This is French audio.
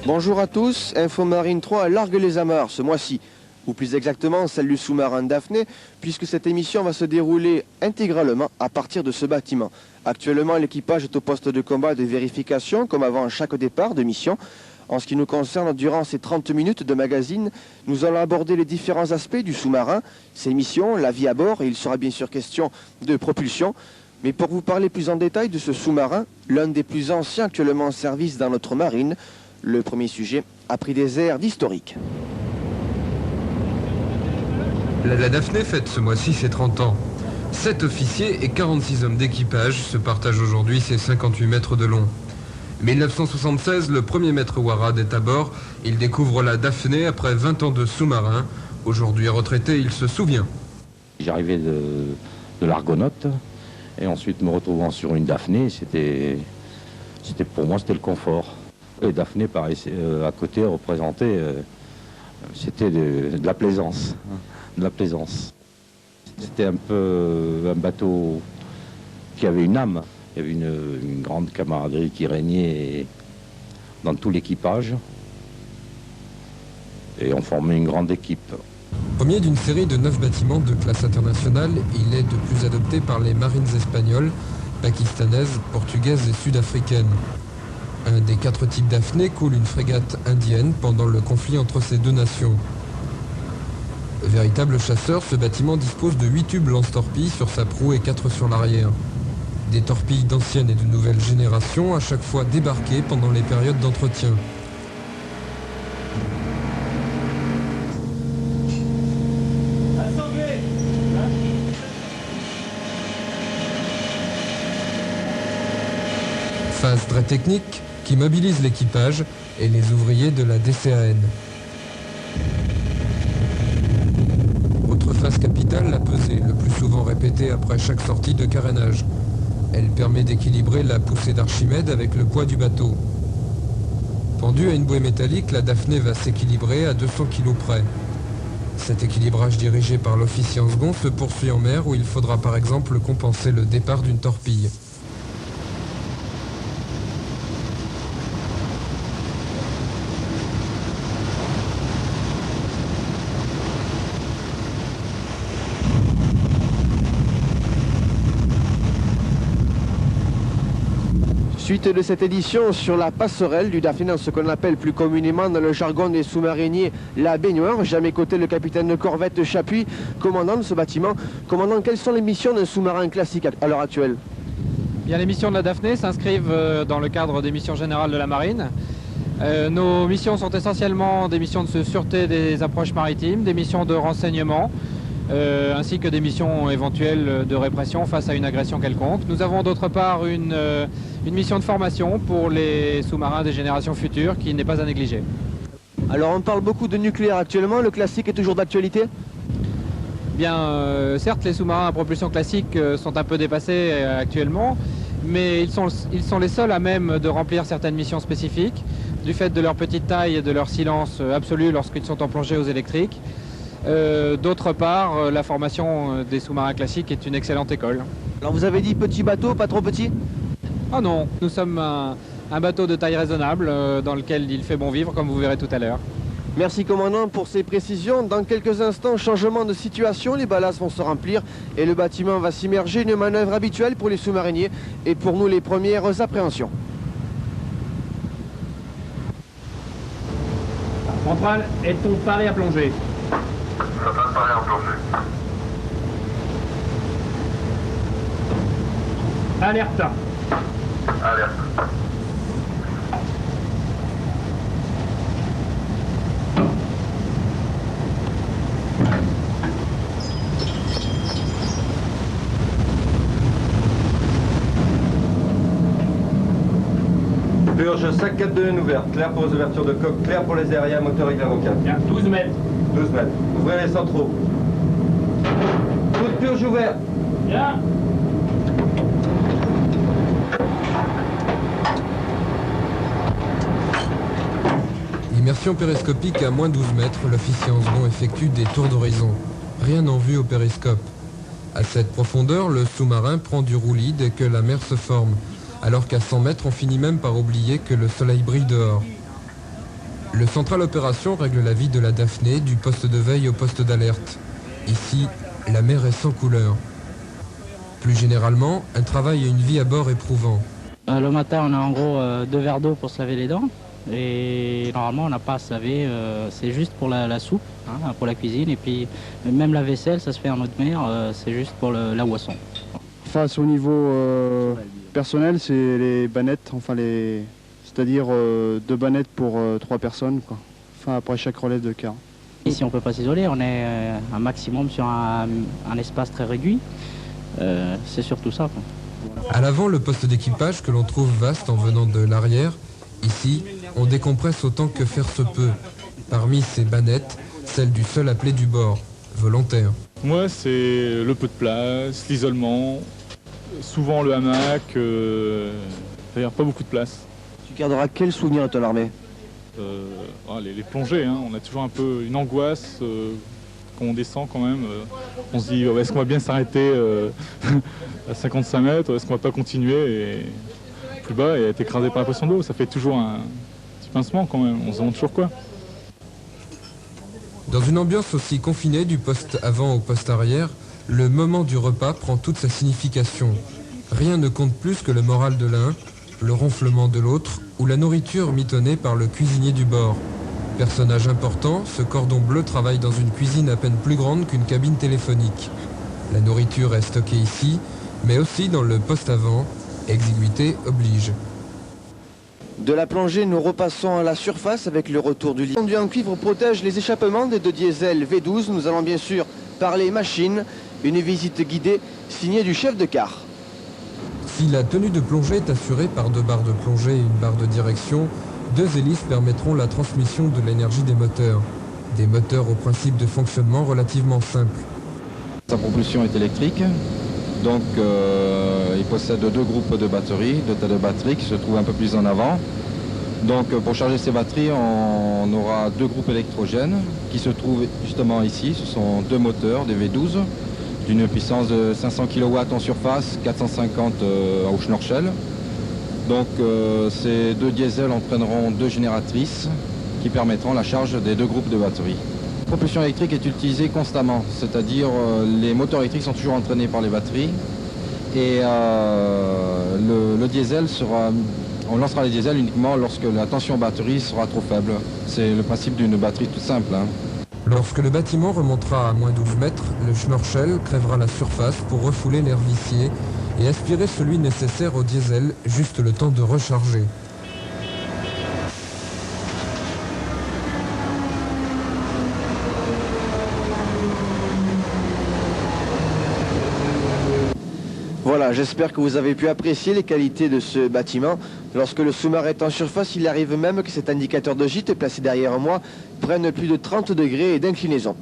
Bonjour à tous, Info Marine 3 largue les amarres ce mois-ci, ou plus exactement celle du sous-marin Daphné, puisque cette émission va se dérouler intégralement à partir de ce bâtiment. Actuellement, l'équipage est au poste de combat de vérification, comme avant chaque départ de mission. En ce qui nous concerne, durant ces 30 minutes de magazine, nous allons aborder les différents aspects du sous-marin, ses missions, la vie à bord, et il sera bien sûr question de propulsion. Mais pour vous parler plus en détail de ce sous-marin, l'un des plus anciens actuellement en service dans notre marine, le premier sujet a pris des airs d'historique. La Daphné fête ce mois-ci ses 30 ans. 7 officiers et 46 hommes d'équipage se partagent aujourd'hui ses 58 mètres de long. 1976, le premier maître Warad est à bord. Il découvre la Daphné après 20 ans de sous-marin. Aujourd'hui retraité, il se souvient. J'arrivais de l'Argonaute et ensuite me retrouvant sur une Daphné, pour moi c'était le confort. Et Daphné paraissait à côté représentait, c'était de la plaisance, de la plaisance. C'était un peu un bateau qui avait une âme. Il y avait une grande camaraderie qui régnait dans tout l'équipage. Et on formait une grande équipe. Premier d'une série de 9 bâtiments de classe internationale, il est de plus adopté par les marines espagnoles, pakistanaises, portugaises et sud-africaines. Un des 4 types Daphné coule une frégate indienne pendant le conflit entre ces deux nations. Véritable chasseur, ce bâtiment dispose de 8 tubes lance-torpilles sur sa proue et 4 sur l'arrière. Des torpilles d'ancienne et de nouvelle génération, à chaque fois débarquées pendant les périodes d'entretien. Phase très technique qui mobilise l'équipage et les ouvriers de la DCAN. Autre phase capitale, la pesée, le plus souvent répétée après chaque sortie de carénage. Elle permet d'équilibrer la poussée d'Archimède avec le poids du bateau. Pendue à une bouée métallique, la Daphné va s'équilibrer à 200 kg près. Cet équilibrage dirigé par l'officier en second se poursuit en mer où il faudra par exemple compenser le départ d'une torpille. Suite de cette édition sur la passerelle du Daphné, dans ce qu'on appelle plus communément dans le jargon des sous-mariniers la baignoire. J'ai à mes côtés le capitaine de corvette Chapuis, commandant de ce bâtiment. Commandant, quelles sont les missions d'un sous-marin classique à l'heure actuelle? Bien, les missions de la Daphné s'inscrivent dans le cadre des missions générales de la marine. Nos missions sont essentiellement des missions de sûreté des approches maritimes, des missions de renseignement, ainsi que des missions éventuelles de répression face à une agression quelconque. Nous avons d'autre part une mission de formation pour les sous-marins des générations futures qui n'est pas à négliger. Alors on parle beaucoup de nucléaire actuellement, le classique est toujours d'actualité? Bien, certes les sous-marins à propulsion classique sont un peu dépassés actuellement, mais ils sont les seuls à même de remplir certaines missions spécifiques, du fait de leur petite taille et de leur silence absolu lorsqu'ils sont en plongée aux électriques. D'autre part, la formation des sous-marins classiques est une excellente école. Alors vous avez dit petit bateau, pas trop petit? Ah non, nous sommes un bateau de taille raisonnable dans lequel il fait bon vivre, comme vous verrez tout à l'heure. Merci commandant pour ces précisions. Dans quelques instants, changement de situation, les ballasts vont se remplir et le bâtiment va s'immerger, une manœuvre habituelle pour les sous-mariniers et pour nous les premières appréhensions. Centrale, est-on paré à plonger? Ça va paré à plonger. Alerte. Alerte. Purge, sac 4 de laine ouverte, clair pour les ouvertures de coque, clair pour les aériens, moteur et avocat. Bien, 12 mètres. 12 mètres. Ouvrez les centraux. Coup de purge ouvert. Bien. Immersion périscopique à moins 12 mètres, l'officier en second effectue des tours d'horizon. Rien en vue au périscope. À cette profondeur, le sous-marin prend du roulis dès que la mer se forme. alors qu'à 100 mètres, on finit même par oublier que le soleil brille dehors. Le central opération règle la vie de la Daphné, du poste de veille au poste d'alerte. Ici, la mer est sans couleur. Plus généralement, un travail et une vie à bord éprouvants. Le matin, on a en gros 2 verres d'eau pour se laver les dents. Et normalement, on n'a pas à se laver, c'est juste pour la soupe, hein, pour la cuisine. Et puis, même la vaisselle, ça se fait en haute mer, c'est juste pour la boisson. Face au niveau personnel, c'est les bannettes, c'est-à-dire 2 bannettes pour 3 personnes, quoi. Enfin, après chaque relève de quart. Ici, on ne peut pas s'isoler, on est un maximum sur un espace très réduit. C'est surtout ça, quoi. À l'avant, le poste d'équipage que l'on trouve vaste en venant de l'arrière. Ici, on décompresse autant que faire se peut. Parmi ces bannettes, celle du seul appelé du bord, volontaire. Moi, c'est le peu de place, l'isolement, souvent le hamac, c'est-à-dire pas beaucoup de place. Tu garderas quel souvenir de ton armée? Les plongées, hein. On a toujours un peu une angoisse quand on descend quand même. On se dit, est-ce qu'on va bien s'arrêter à 55 mètres, est-ce qu'on va pas continuer plus bas et être écrasé par la pression d'eau? Ça fait toujours un petit pincement quand même, on se demande toujours quoi. Dans une ambiance aussi confinée du poste avant au poste arrière, le moment du repas prend toute sa signification. Rien ne compte plus que le moral de l'un, le ronflement de l'autre ou la nourriture mitonnée par le cuisinier du bord. Personnage important, ce cordon bleu travaille dans une cuisine à peine plus grande qu'une cabine téléphonique. La nourriture est stockée ici, mais aussi dans le poste avant, exiguïté oblige. De la plongée, nous repassons à la surface avec le retour du lit. Le conduit en cuivre protège les échappements des 2 diesel V12. Nous allons bien sûr parler machine. Une visite guidée signée du chef de quart. Si la tenue de plongée est assurée par 2 barres de plongée et une barre de direction, 2 hélices permettront la transmission de l'énergie des moteurs. Des moteurs au principe de fonctionnement relativement simple. Sa propulsion est électrique, donc il possède 2 groupes de batteries, 2 tas de batteries qui se trouvent un peu plus en avant. Donc pour charger ces batteries, on aura 2 groupes électrogènes qui se trouvent justement ici. Ce sont 2 moteurs, des V12, d'une puissance de 500 kW en surface, 450 au Schnorchel. Donc ces 2 diesels entraîneront 2 génératrices qui permettront la charge des 2 groupes de batteries. La propulsion électrique est utilisée constamment, c'est-à-dire les moteurs électriques sont toujours entraînés par les batteries et le diesel on lancera les diesels uniquement lorsque la tension batterie sera trop faible. C'est le principe d'une batterie toute simple, hein. Lorsque le bâtiment remontera à moins 12 mètres, le Schnorchel crèvera la surface pour refouler l'air vicié et aspirer celui nécessaire au diesel, juste le temps de recharger. Voilà, j'espère que vous avez pu apprécier les qualités de ce bâtiment. Lorsque le sous-marin est en surface, il arrive même que cet indicateur de gîte placé derrière moi prenne plus de 30 degrés d'inclinaison.